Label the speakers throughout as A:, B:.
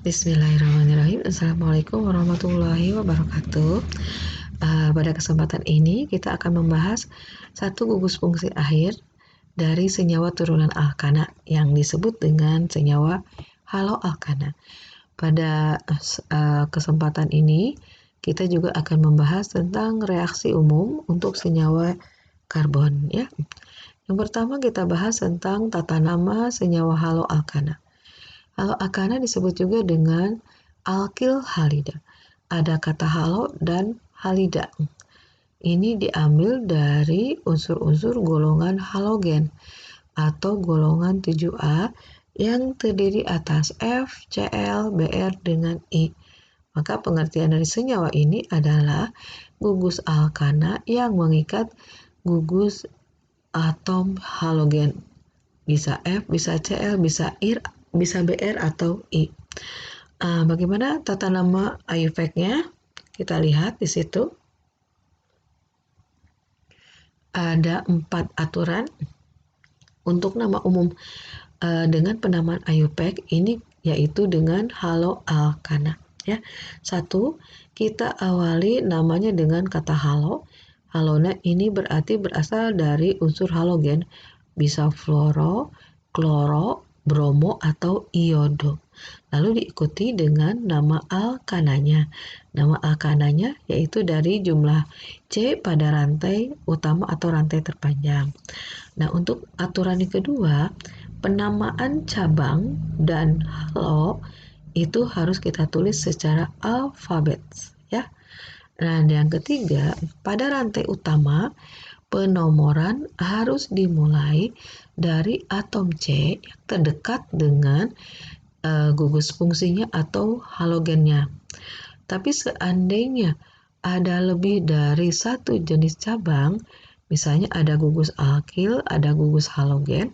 A: Bismillahirrahmanirrahim. Assalamualaikum warahmatullahi wabarakatuh. Pada kesempatan ini kita akan membahas satu gugus fungsi akhir dari senyawa turunan alkana yang disebut dengan senyawa haloalkana. Pada kesempatan ini kita juga akan membahas tentang reaksi umum untuk senyawa karbon ya. Yang pertama kita bahas tentang tata nama senyawa haloalkana. Haloalkana disebut juga dengan alkil halida. Ada kata halo dan halida. Ini diambil dari unsur-unsur golongan halogen atau golongan 7A yang terdiri atas F, Cl, Br dengan I. Maka pengertian dari senyawa ini adalah gugus alkana yang mengikat gugus atom halogen. Bisa F, bisa Cl, bisa I, bisa Br atau I. Bagaimana tata nama IUPAC-nya? Kita lihat di situ. Ada 4 aturan untuk nama umum dengan penamaan IUPAC ini, yaitu dengan haloalkana. Ya, 1, kita awali namanya dengan kata halo. Halona ini berarti berasal dari unsur halogen, bisa fluoro, kloro, bromo atau iodo. Lalu diikuti dengan nama alkananya. Nama alkananya yaitu dari jumlah C pada rantai utama atau rantai terpanjang. Nah, untuk aturan yang kedua, penamaan cabang dan halo itu harus kita tulis secara alfabet ya. Nah, yang ketiga, pada rantai utama penomoran harus dimulai dari atom C yang terdekat dengan gugus fungsinya atau halogennya. Tapi seandainya ada lebih dari satu jenis cabang, misalnya ada gugus alkil, ada gugus halogen,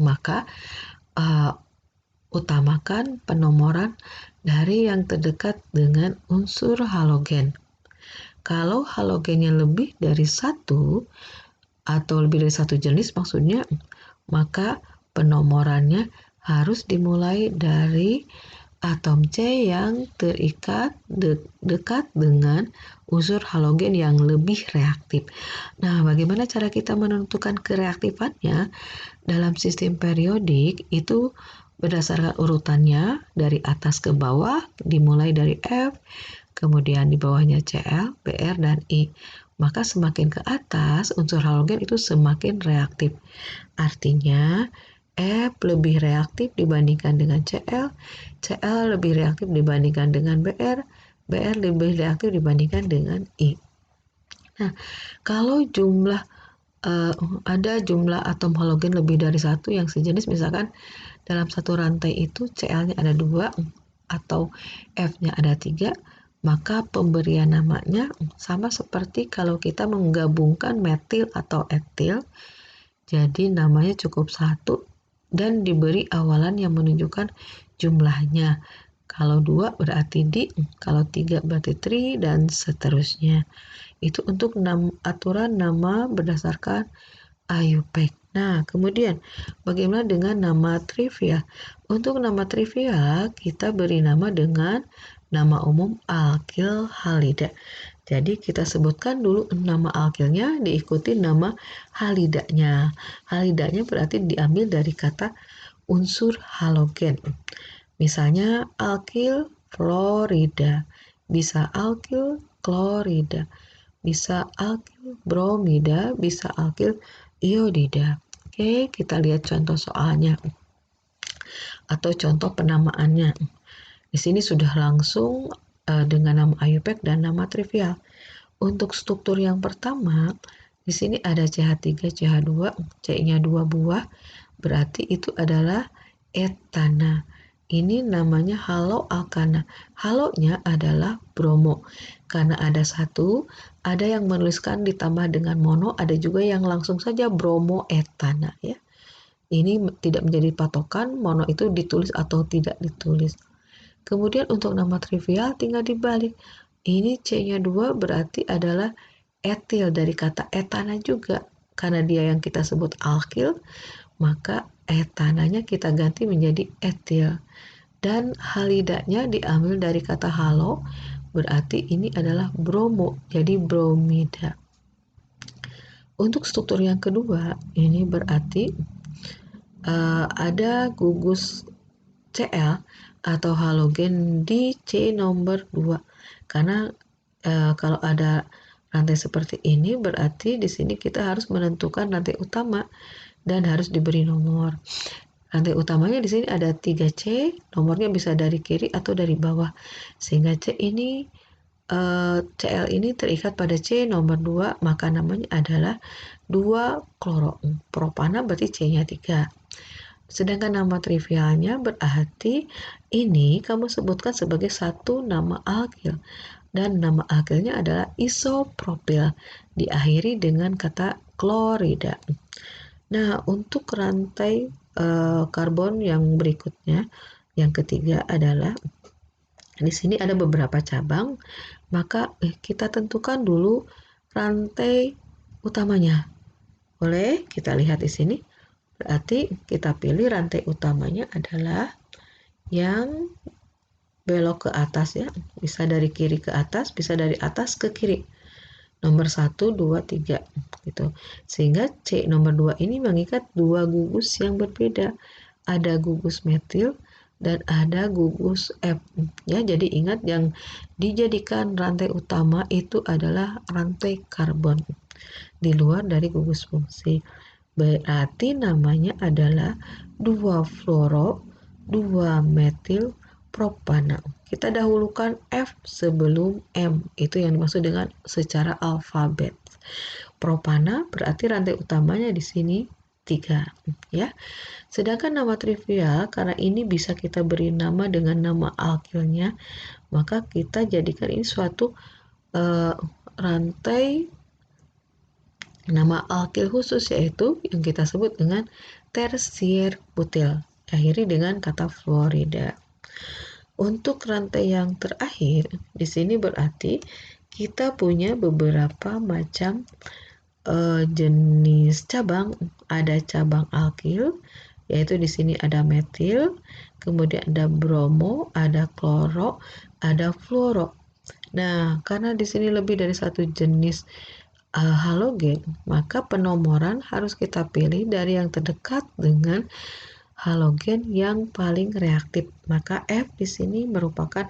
A: maka utamakan penomoran dari yang terdekat dengan unsur halogen. Kalau halogennya lebih dari satu atau lebih dari satu jenis maksudnya, maka penomorannya harus dimulai dari atom C yang terikat dekat dengan unsur halogen yang lebih reaktif. Nah, bagaimana cara kita menentukan kereaktifannya? Dalam sistem periodik itu berdasarkan urutannya dari atas ke bawah, dimulai dari F, kemudian di bawahnya Cl, Br, dan I. Maka semakin ke atas unsur halogen itu semakin reaktif. Artinya F lebih reaktif dibandingkan dengan Cl, Cl lebih reaktif dibandingkan dengan Br, Br lebih reaktif dibandingkan dengan I. Nah, kalau ada jumlah atom halogen lebih dari satu yang sejenis, misalkan dalam satu rantai itu Cl-nya ada 2 atau F-nya ada 3, maka pemberian namanya sama seperti kalau kita menggabungkan metil atau etil. Jadi namanya cukup 1 dan diberi awalan yang menunjukkan jumlahnya. Kalau 2 berarti di, kalau 3 berarti tri, dan seterusnya. Itu untuk aturan nama berdasarkan IUPAC. Nah, kemudian bagaimana dengan nama trivial? Untuk nama trivial kita beri nama dengan nama umum alkil halida. Jadi kita sebutkan dulu nama alkilnya diikuti nama halidanya. Halidanya berarti diambil dari kata unsur halogen. Misalnya alkil fluorida, bisa alkil klorida, bisa alkil bromida, bisa alkil iodida. Oke, kita lihat contoh soalnya atau contoh penamaannya. Di sini sudah langsung dengan nama IUPAC dan nama trivial. Untuk struktur yang pertama, di sini ada CH3, CH2, C-nya 2 buah, berarti itu adalah etana. Ini namanya haloalkana. Halonya adalah bromo. Karena ada satu, ada yang menuliskan ditambah dengan mono, ada juga yang langsung saja bromo etana ya. Ini tidak menjadi patokan mono itu ditulis atau tidak ditulis. Kemudian untuk nama trivial tinggal dibalik. Ini C-nya 2 berarti adalah etil dari kata etana juga. Karena dia yang kita sebut alkil, maka etananya kita ganti menjadi etil. dan halidanya diambil dari kata halo, berarti ini adalah bromo, jadi bromida. Untuk struktur yang kedua, ini berarti ada gugus Cl atau halogen di C nomor 2. Karena kalau ada rantai seperti ini berarti di sini kita harus menentukan rantai utama dan harus diberi nomor. Rantai utamanya di sini ada 3C, nomornya bisa dari kiri atau dari bawah. Sehingga Cl ini terikat pada C nomor 2, maka namanya adalah 2-kloro. Propana berarti C-nya 3. Sedangkan nama trivialnya berarti ini kamu sebutkan sebagai satu nama alkil. Dan nama alkilnya adalah isopropil, diakhiri dengan kata klorida. Nah, untuk rantai karbon yang berikutnya, yang ketiga adalah di sini ada beberapa cabang, maka kita tentukan dulu rantai utamanya. Boleh kita lihat di sini. Berarti kita pilih rantai utamanya adalah yang belok ke atas ya. Bisa dari kiri ke atas, bisa dari atas ke kiri. Nomor 1, 2, 3 gitu. Sehingga C nomor 2 ini mengikat dua gugus yang berbeda. Ada gugus metil dan ada gugus F ya. Jadi ingat yang dijadikan rantai utama itu adalah rantai karbon di luar dari gugus fungsi. Berarti namanya adalah 2-fluoro 2-metil propana. Kita dahulukan F sebelum M. Itu yang dimaksud dengan secara alfabet. Propana berarti rantai utamanya di sini 3 ya. Sedangkan nama trivial karena ini bisa kita beri nama dengan nama alkilnya, maka kita jadikan ini suatu rantai nama alkil khusus, yaitu yang kita sebut dengan tersier butil, akhiri dengan kata fluorida. Untuk rantai yang terakhir di sini berarti kita punya beberapa macam jenis cabang. Ada cabang alkil, yaitu di sini ada metil, kemudian ada bromo, ada kloro, ada fluoro. Nah, karena di sini lebih dari satu jenis halogen, maka penomoran harus kita pilih dari yang terdekat dengan halogen yang paling reaktif. Maka F di sini merupakan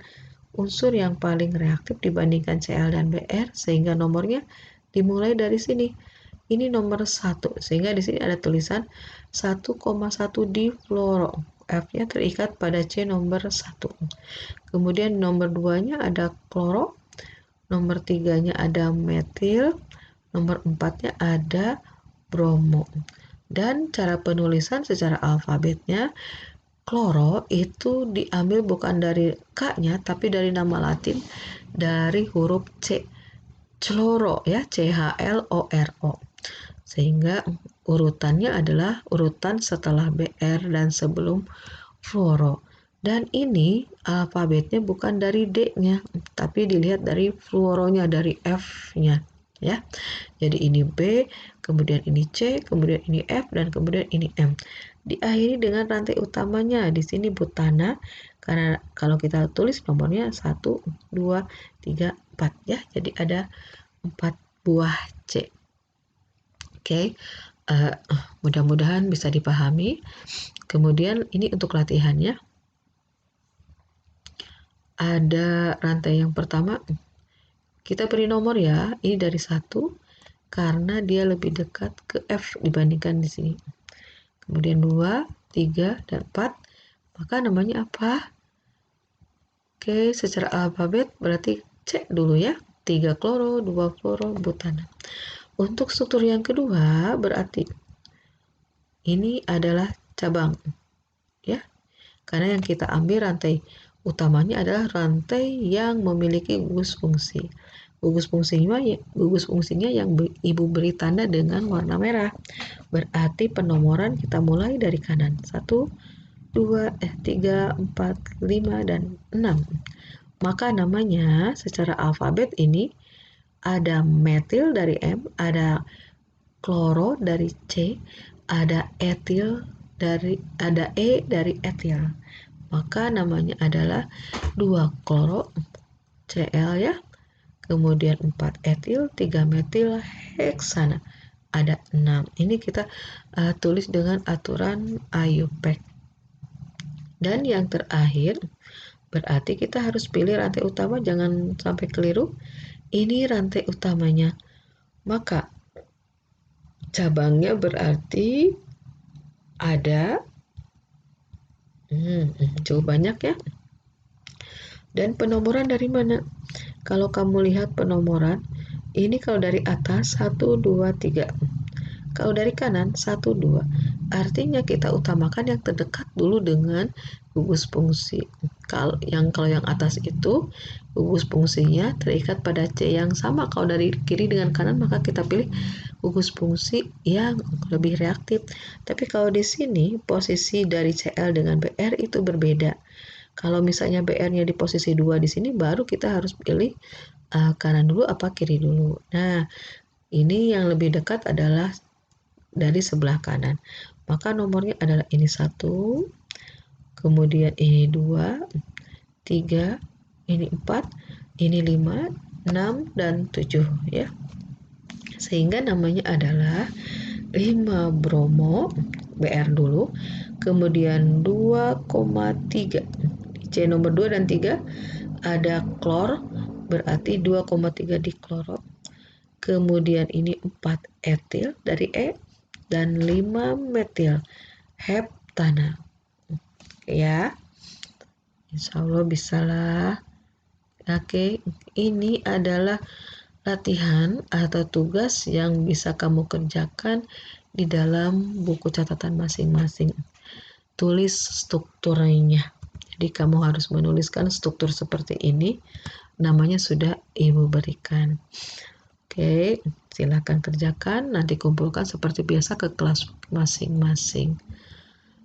A: unsur yang paling reaktif dibandingkan Cl dan Br, sehingga nomornya dimulai dari sini. Ini nomor 1, sehingga di sini ada tulisan 1,1 di fluoro. F-nya terikat pada C nomor 1. Kemudian nomor 2-nya ada kloro, nomor 3-nya ada metil, nomor 4-nya ada bromo. Dan cara penulisan secara alfabetnya, kloro itu diambil bukan dari K-nya tapi dari nama Latin dari huruf C. Chloro ya, CHLORO. Sehingga urutannya adalah urutan setelah BR dan sebelum fluoro. Dan ini alfabetnya bukan dari D-nya, tapi dilihat dari fluoronya, dari F-nya ya. Jadi ini B, kemudian ini C, kemudian ini F, dan kemudian ini M. Diakhiri dengan rantai utamanya. Di sini butana, karena kalau kita tulis nomornya 1, 2, 3, 4 ya. Jadi ada 4 buah C. Oke, mudah-mudahan bisa dipahami. Kemudian ini untuk latihannya. Ada rantai yang pertama, kita beri nomor ya. Ini dari 1 karena dia lebih dekat ke F dibandingkan di sini. Kemudian 2, 3, dan 4. Maka namanya apa? Oke, secara alfabet berarti C dulu ya. 3 kloro, 2 fluoro, butana. Untuk struktur yang kedua berarti ini adalah cabang ya. Karena yang kita ambil rantai utamanya adalah rantai yang memiliki gugus fungsi. Gugus fungsinya yang Ibu beri tanda dengan warna merah. Berarti penomoran kita mulai dari kanan. 1, 2, 3, 4, 5, dan 6. Maka namanya secara alfabet ini ada metil dari M, ada kloro dari C, ada E dari etil. maka namanya adalah 2 kloro Cl ya. Kemudian 4 etil, 3 metil heksana. Ada 6. Ini kita tulis dengan aturan IUPAC. Dan yang terakhir, berarti kita harus pilih rantai utama, jangan sampai keliru. Ini rantai utamanya. Maka cabangnya berarti ada cukup banyak ya. Dan penomoran dari mana? Kalau kamu lihat penomoran, ini kalau dari atas 1, 2, 3. Kalau dari kanan 1, 2. Artinya kita utamakan yang terdekat dulu dengan gugus fungsi. Kalau yang atas itu gugus fungsinya terikat pada C yang sama. Kalau dari kiri dengan kanan maka kita pilih gugus fungsi yang lebih reaktif. Tapi kalau di sini posisi dari Cl dengan Br itu berbeda. Kalau misalnya Br-nya di posisi 2 di sini, baru kita harus pilih kanan dulu apa kiri dulu. Nah, ini yang lebih dekat adalah dari sebelah kanan. Maka nomornya adalah ini 1, kemudian ini 2, 3, ini 4, ini 5, 6, dan 7 ya. Sehingga namanya adalah 5 bromo Br dulu, kemudian 2,3 C nomor 2 dan 3 ada klor, berarti 2,3 dikloro. Kemudian ini 4 etil dari E dan 5 metil heptana. Ya, insya Allah bisalah. Oke, ini adalah latihan atau tugas yang bisa kamu kerjakan di dalam buku catatan masing-masing. Tulis strukturnya. Jadi kamu harus menuliskan struktur seperti ini. Namanya sudah Ibu berikan. Oke, silakan kerjakan. Nanti kumpulkan seperti biasa ke kelas masing-masing.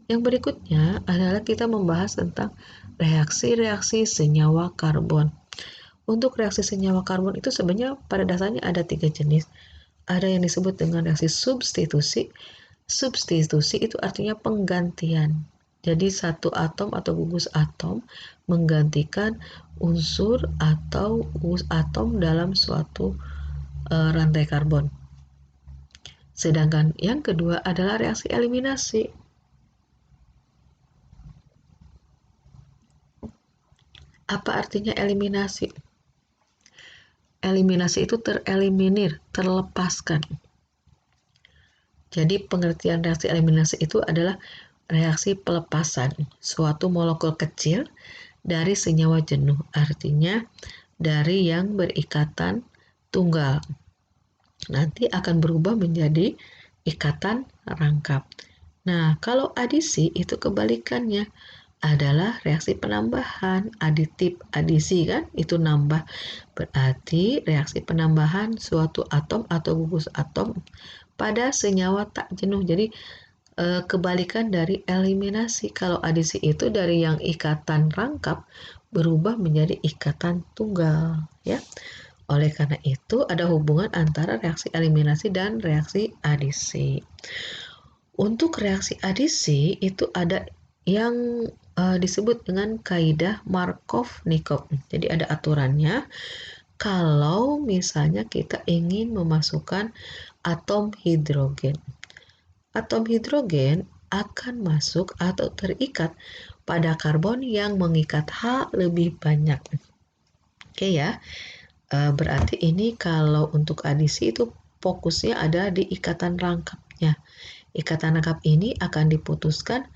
A: Yang berikutnya adalah kita membahas tentang reaksi-reaksi senyawa karbon. Untuk reaksi senyawa karbon itu sebenarnya pada dasarnya ada 3 jenis. Ada yang disebut dengan reaksi substitusi. Substitusi itu artinya penggantian. Jadi satu atom atau gugus atom menggantikan unsur atau atom dalam suatu rantai karbon. Sedangkan yang kedua adalah reaksi eliminasi. Apa artinya eliminasi? Eliminasi itu tereliminir, terlepaskan. Jadi pengertian reaksi eliminasi itu adalah reaksi pelepasan suatu molekul kecil dari senyawa jenuh, artinya dari yang berikatan tunggal. Nanti akan berubah menjadi ikatan rangkap. Nah, kalau adisi itu kebalikannya, adalah reaksi penambahan, aditif, adisi kan, itu nambah. Berarti reaksi penambahan suatu atom atau gugus atom pada senyawa tak jenuh. Jadi kebalikan dari eliminasi. Kalau adisi itu dari yang ikatan rangkap berubah menjadi ikatan tunggal, ya. Oleh karena itu ada hubungan antara reaksi eliminasi dan reaksi adisi. Untuk reaksi adisi itu ada yang disebut dengan kaidah Markov-Nikov. Jadi ada aturannya. Kalau misalnya kita ingin memasukkan atom hidrogen. Atom hidrogen akan masuk atau terikat pada karbon yang mengikat H lebih banyak. Oke ya. Berarti ini kalau untuk adisi itu fokusnya ada di ikatan rangkapnya. Ikatan rangkap ini akan diputuskan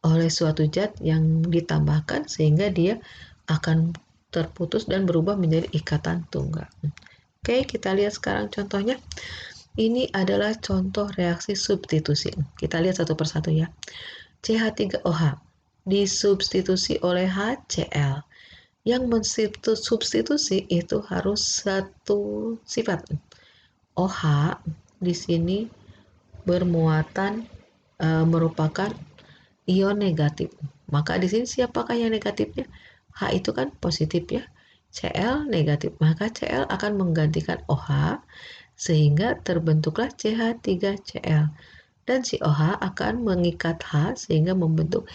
A: oleh suatu zat yang ditambahkan sehingga dia akan terputus dan berubah menjadi ikatan tunggal. Oke, kita lihat sekarang contohnya. Ini adalah contoh reaksi substitusi. Kita lihat satu persatu ya. CH3OH disubstitusi oleh HCl. Yang mensubstitusi itu harus satu sifat. OH di sini bermuatan merupakan ion negatif. Maka di sini siapakah yang negatifnya? H itu kan positif ya. Cl negatif. Maka Cl akan menggantikan OH sehingga terbentuklah CH3Cl. Dan si OH akan mengikat H sehingga membentuk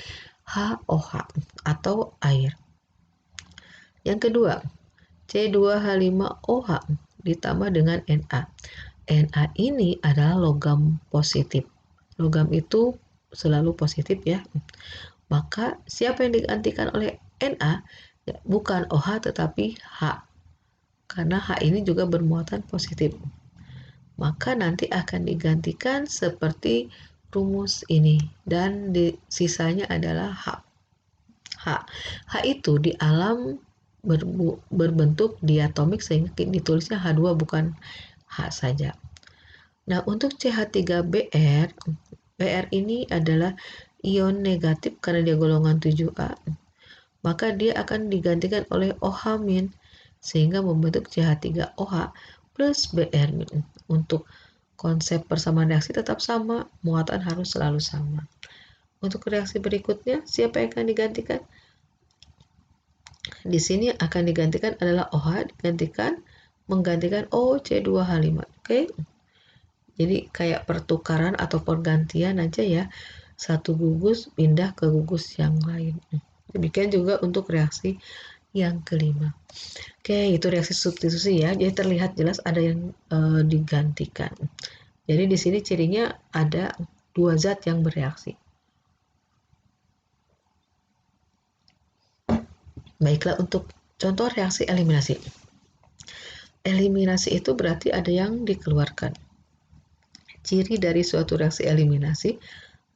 A: HOH atau air. Yang kedua, C2H5OH ditambah dengan Na. Na ini adalah logam positif. Logam itu selalu positif ya. Maka siapa yang digantikan oleh Na? Ya, bukan OH tetapi H. Karena H ini juga bermuatan positif. Maka nanti akan digantikan seperti rumus ini dan sisanya adalah H. H itu di alam berbentuk diatomik sehingga ditulisnya H2 bukan H saja. Nah, untuk CH3Br, Br ini adalah ion negatif karena dia golongan 7A, maka dia akan digantikan oleh OH- sehingga membentuk CH3OH plus Br-. Untuk konsep persamaan reaksi tetap sama, muatan harus selalu sama. Untuk reaksi berikutnya, siapa yang akan digantikan? Di sini akan digantikan adalah OH menggantikan OC2H5. Oke. Jadi kayak pertukaran atau pergantian aja ya. Satu gugus pindah ke gugus yang lain. Demikian juga untuk reaksi yang kelima. Oke, itu reaksi substitusi ya. Jadi terlihat jelas ada yang digantikan. Jadi di sini cirinya ada dua zat yang bereaksi. Baiklah, untuk contoh reaksi eliminasi. Eliminasi itu berarti ada yang dikeluarkan. Ciri dari suatu reaksi eliminasi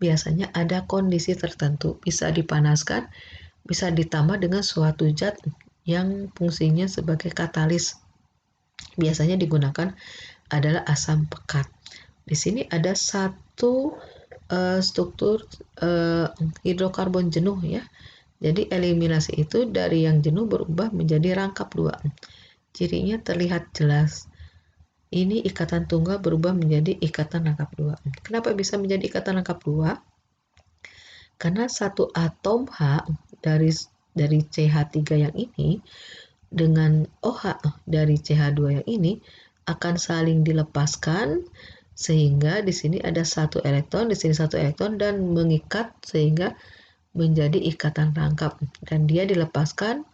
A: biasanya ada kondisi tertentu, bisa dipanaskan, bisa ditambah dengan suatu zat yang fungsinya sebagai katalis. Biasanya digunakan adalah asam pekat. Di sini ada satu struktur hidrokarbon jenuh ya. Jadi eliminasi itu dari yang jenuh berubah menjadi rangkap 2. Cirinya terlihat jelas. Ini ikatan tunggal berubah menjadi ikatan rangkap 2. Kenapa bisa menjadi ikatan rangkap 2? Karena satu atom H dari CH3 yang ini dengan OH dari CH2 yang ini akan saling dilepaskan, sehingga di sini ada satu elektron, di sini satu elektron, dan mengikat sehingga menjadi ikatan rangkap, dan dia dilepaskan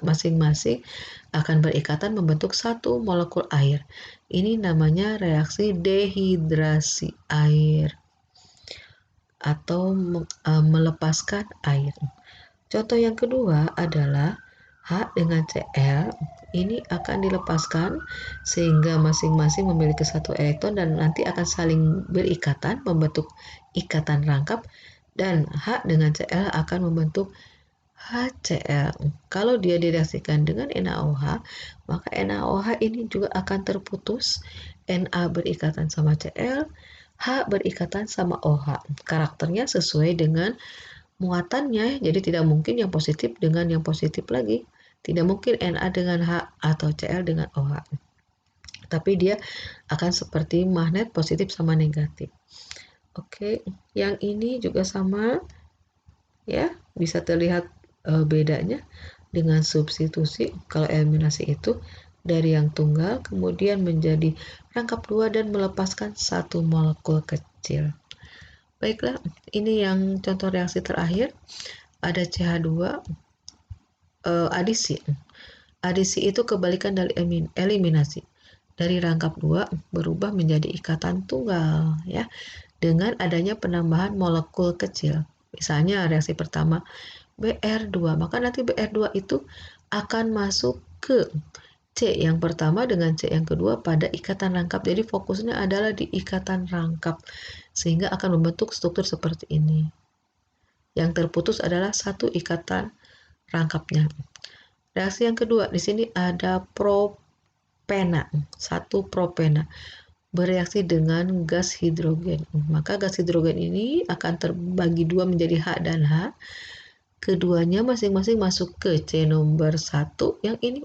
A: masing-masing akan berikatan membentuk satu molekul air. Ini namanya reaksi dehidrasi air atau melepaskan air. Contoh yang kedua adalah H dengan Cl. Ini akan dilepaskan sehingga masing-masing memiliki satu elektron dan nanti akan saling berikatan membentuk ikatan rangkap, dan H dengan Cl akan membentuk HCl. Kalau dia direaksikan dengan NaOH, maka NaOH ini juga akan terputus. Na berikatan sama Cl, H berikatan sama OH. Karakternya sesuai dengan muatannya, jadi tidak mungkin yang positif dengan yang positif lagi. Tidak mungkin Na dengan H atau Cl dengan OH. Tapi dia akan seperti magnet positif sama negatif. Oke, yang ini juga sama ya, bisa terlihat bedanya dengan substitusi. Kalau eliminasi itu dari yang tunggal kemudian menjadi rangkap 2 dan melepaskan satu molekul kecil. Baiklah, ini yang contoh reaksi terakhir. Ada CH2 adisi. Adisi itu kebalikan dari eliminasi. Dari rangkap 2 berubah menjadi ikatan tunggal ya, dengan adanya penambahan molekul kecil. Misalnya reaksi pertama Br2, maka nanti Br2 itu akan masuk ke C yang pertama dengan C yang kedua pada ikatan rangkap. Jadi fokusnya adalah di ikatan rangkap sehingga akan membentuk struktur seperti ini. Yang terputus adalah satu ikatan rangkapnya. Reaksi yang kedua, di sini ada propena, satu propena bereaksi dengan gas hidrogen. Maka gas hidrogen ini akan terbagi dua menjadi H dan H. Keduanya masing-masing masuk ke C nomor 1 yang ini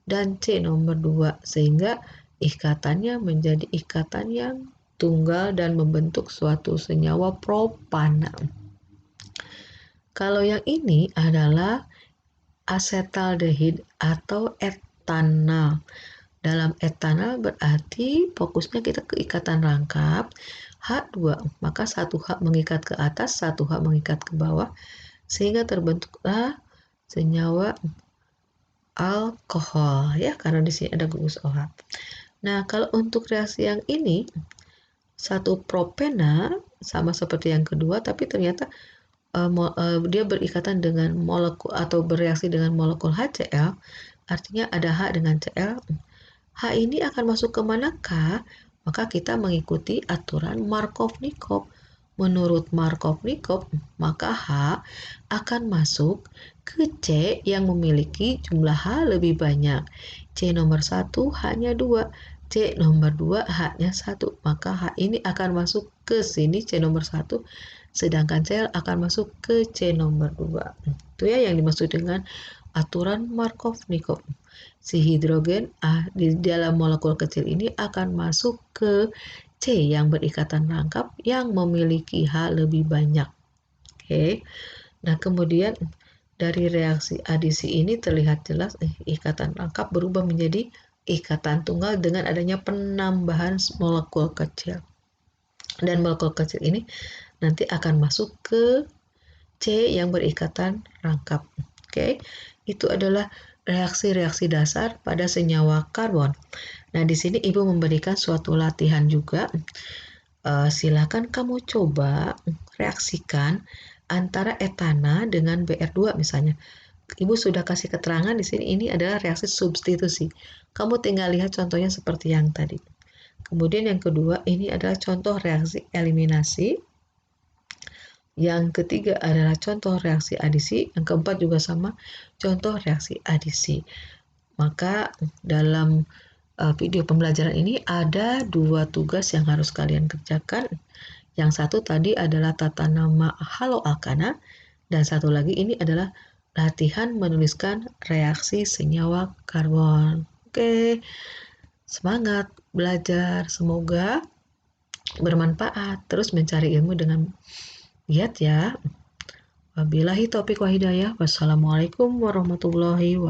A: dan C nomor 2 sehingga ikatannya menjadi ikatan yang tunggal dan membentuk suatu senyawa propana. Kalau yang ini adalah asetaldehid atau etanal. Dalam etanal berarti fokusnya kita ke ikatan rangkap H2, maka satu H mengikat ke atas, satu H mengikat ke bawah, sehingga terbentuklah senyawa alkohol ya, karena di sini ada gugus OH. Nah, kalau untuk reaksi yang ini, satu propena sama seperti yang kedua, tapi ternyata dia berikatan dengan molekul atau bereaksi dengan molekul HCl, artinya ada H dengan Cl. H ini akan masuk ke manakah? Maka kita mengikuti aturan Markov-Nikov. Menurut Markov-Nikov, maka H akan masuk ke C yang memiliki jumlah H lebih banyak. C nomor 1 H-nya 2, C nomor 2 H-nya 1. Maka H ini akan masuk ke sini C nomor 1, sedangkan Cl akan masuk ke C nomor 2. Itu ya yang dimaksud dengan aturan Markov-Nikov. Si hidrogen di dalam molekul kecil ini akan masuk ke C yang berikatan rangkap yang memiliki H lebih banyak. Oke. Nah, kemudian dari reaksi adisi ini terlihat jelas ikatan rangkap berubah menjadi ikatan tunggal dengan adanya penambahan molekul kecil. Dan molekul kecil ini nanti akan masuk ke C yang berikatan rangkap. Oke. Itu adalah reaksi-reaksi dasar pada senyawa karbon. Nah, di sini Ibu memberikan suatu latihan juga. Silakan kamu coba reaksikan antara etana dengan BR2 misalnya. Ibu sudah kasih keterangan di sini ini adalah reaksi substitusi. Kamu tinggal lihat contohnya seperti yang tadi. Kemudian yang kedua ini adalah contoh reaksi eliminasi. Yang ketiga adalah contoh reaksi adisi, yang keempat juga sama, contoh reaksi adisi. Maka dalam video pembelajaran ini ada 2 tugas yang harus kalian kerjakan. Yang satu tadi adalah tata nama haloalkana, dan satu lagi ini adalah latihan menuliskan reaksi senyawa karbon. Oke, semangat belajar, semoga bermanfaat. Terus mencari ilmu dengan giat ya. Wabillahi taufiq wa hidayah. Wassalamualaikum warahmatullahi wabarakatuh.